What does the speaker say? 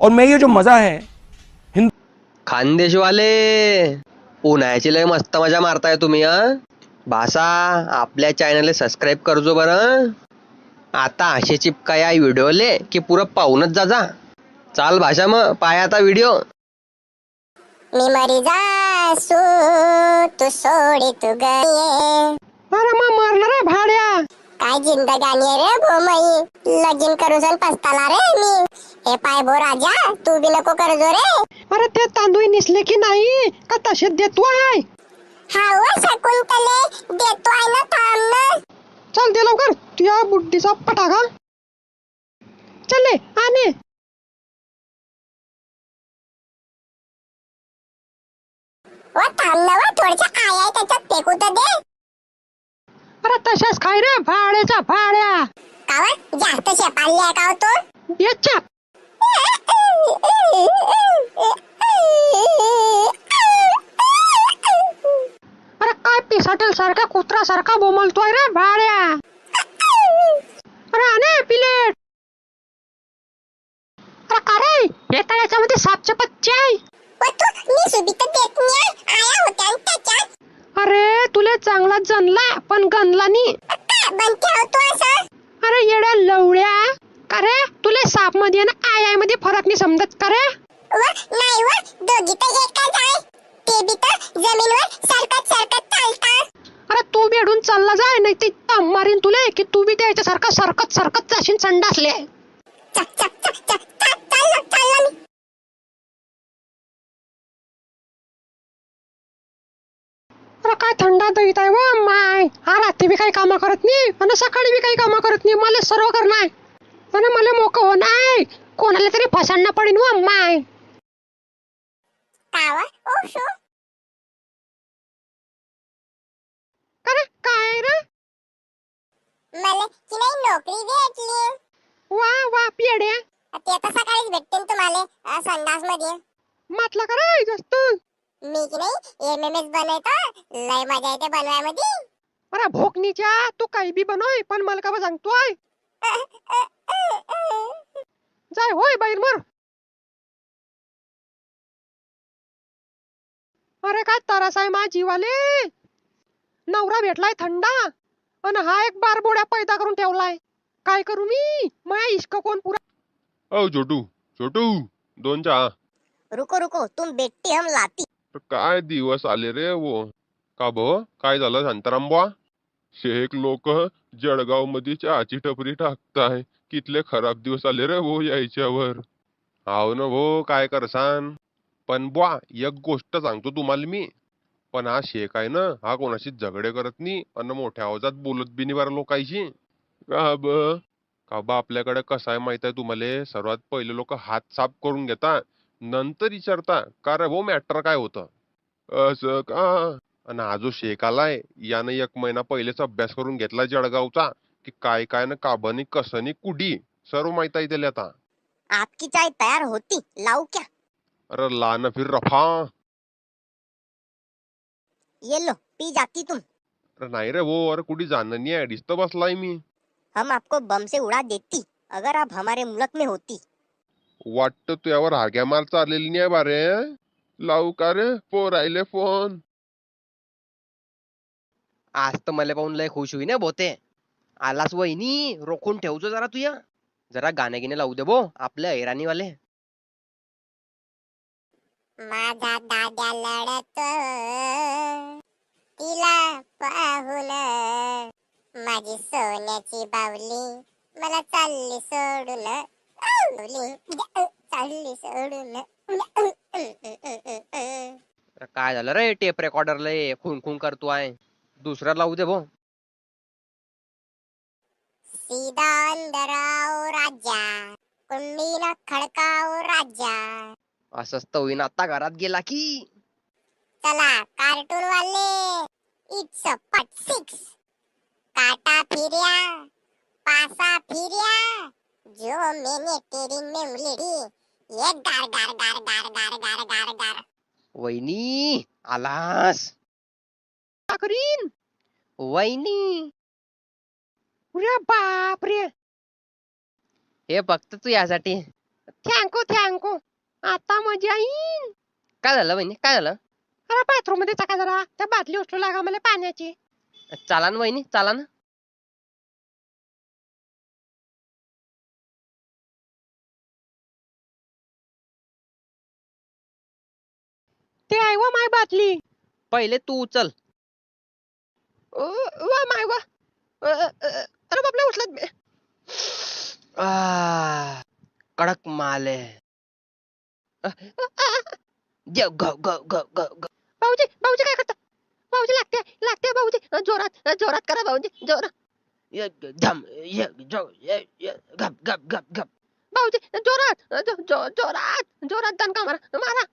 और मैं ये जो मजा है खानदेशवाले उन्हाळ्याची लय मस्त मजा मारताय तुम्ही भाषा आपल्या चॅनलला सबस्क्राईब करजो बरं. आता असे चिपका या व्हिडिओले की पुरं पाहूनच जा. चाल भाषा मग पाय आता व्हिडिओ. मी मरी जासू तू सोडी तू गये. अरे मग मरणार आहे भाड्या. काय जिंदगानी आहे रे भोमई, लगीन करूसन पस्ताला रे मी. हे पाय भो राजा, तू बी नको करजो रे. अरे ते तांदूळ निसले की नाही का तसे देतो आहे. हा व शकुंतले, देतो आहे ना, थांब ना. चल दे लवकर तुझ्या बुड्डीचा पटाका. चले आने. व थांब ना व, थोडीशी आय आहे त्याच्यात फेकू तर दे. अरे तशाच खाय रे भाड्याचा भाड्या. का व, जास्त शेपाळली आहे का हो तू? याच्या अरे काय पिसाटेल सारखा कुत्रा सारखा बोमलतोय रे भाड्या. अरे आने पिलेट. अरे का रे हे तळ्याच्या मध्ये सापचे पच्चे आहे. व तू निसुबी तर देत नाही, आया होत्या न त्याच्यात. अरे तुले चांगला जनला पण गणला नी. बनते हो तू असं. अरे येड्या लवड्या, का रे तुले साप मध्ये ना आय मध्ये फरक नाही समजत का रे. व नाही व, दोघी तर एकच आहे. ते बी तर जमीनवर सरकत सरकत चालतात. अरे तू बेडून चालला जाय नाही ते मारीन तुले की तू बी त्याच्यासारखा सरकत सरकत जाशील संडासले. चक चक चक चक चक चाललो मी. अरे काय थंडा दहीत आहे व माय. हा रात्री बी काही कामं करत नाही आणि सकाळी बी काही कामं करत नाही. मला सर्व करणार आणि मला मोक हो नाही. कोणाला तरी फसांना पडेन व माय. का व, ओ शो. अरे काय रे. मला की नाही नोकरी भेटली. वा वा पेड्या. ते आता सकाळीच भेटते न तुम्हाला संडास मध्ये. म्हटलं का रे जास्त. मी की नाही एमएमएस बनवतो, लय मजा येते बनवायमध्ये. अरे भोकनीच्या तू काही बी बनवय पण मला का सांगतोय. जाय होय बाहेर मर. अरे काय तरस आहे मा जीवाले. नवरा भेटलाय थंडा आणि हा एक बारबोड्या पैदा करून ठेवलाय. काय करू मी, माया इश्क कोण पुरा. ओ छोटू छोटू, 2 चहा. रुको रुको, तुम बेटी हम लाती. काय दिवस आले रे वो. का भो काय झालं शांताराम? शेख लोक जळगाव मध्ये चहाची टपरी टाकताय. कितले खराब दिवस आले रे वो यायच्यावर. हाव ना भो, काय करसान. पण बुवा एक गोष्ट सांगतो तुम्हाला मी. पण हा शेख आहे ना, हा कोणाशी झगडे करत नाही आणि मोठ्या आवाजात बोलत बी नाही बरं लोकांशी. का बा आपल्याकडे कसं आहे माहित आहे तुम्हाला. सर्वात पहिले लोक हात साफ करून घेता, नंतर विचारता का रे भाऊ मॅटर काय होतं. असं का. आणि हा जो शेख आलाय यानं 1 महिना पहिलेच अभ्यास करून घेतला जळगावचा की काय काय ना काबनी कसनी कुडी सर्व माहित आहे त्याला आता. आपकी चाय तयार होती, लाऊ क्या? अरे लान फिर रफा. ये लो, पी जाती तुम. अरे नाही रे वो, अरे कुठे जाणं नाही आहे, डिस्त बसलाय मी. हम आपको बम से उड़ा देती अगर आप हमारे मुल्क में होती. वाटतं तुझ्यावर हाग्या मार चाललेली नाही बारे. लावू का रे पोर आयले फोन. आज तर मला पाहून लय खुश होई ना बोते. आलास वहिनी, रोखून ठेवतो जरा तुया. जरा गाणे गिणे लावू दे बो आपल्या ऐराणीवाले. माझा दाद्या लढत तिला पाहून, माझी सोन्याची बावली मला चालली सोडून. चालली सोडून. अरे काय झालं रे टेप रेकॉर्डरला खून खून करतो आहे. दुसरा लावू दे भो. सीधा अंदर आओ राजा, कुंडी न खडकाओ राजा. असंच तर होईन आता घरात गेला की. चला कार्टून वाले, इट्स अ पट 6. काटा फिर्या, पासा फिर्या, जो मैंने तेरी मेमली दी, ये गार गार गार गार गार गार गार गार. वहिनी आलास. का करीन वहिनी. अरे बाप रे. हे फक्त तू यासाठी थँकू थँकू. आता मजा येईन. काय झालं वहिनी, काय झालं? अरे बाथरूम मध्ये चका जरा त्या बाटली उचलू लागा मला पाण्याची. चाला ना वहिनी, चाला ना. ते आहे व माय बाटली. पहिले तू उचल. वा माय वा. अरे बापले उचलत मी. कडक माल आहे. ग ग ग ग ग ग. भाऊजी भाऊजी काय करता? भाऊजी लागते लागते भाऊजी. जोरात जोरात करा भाऊजी जोरात. य धम य जो य य गप गप गप गप. भाऊजी जोरात जोरात जोरात दणका मारा मारा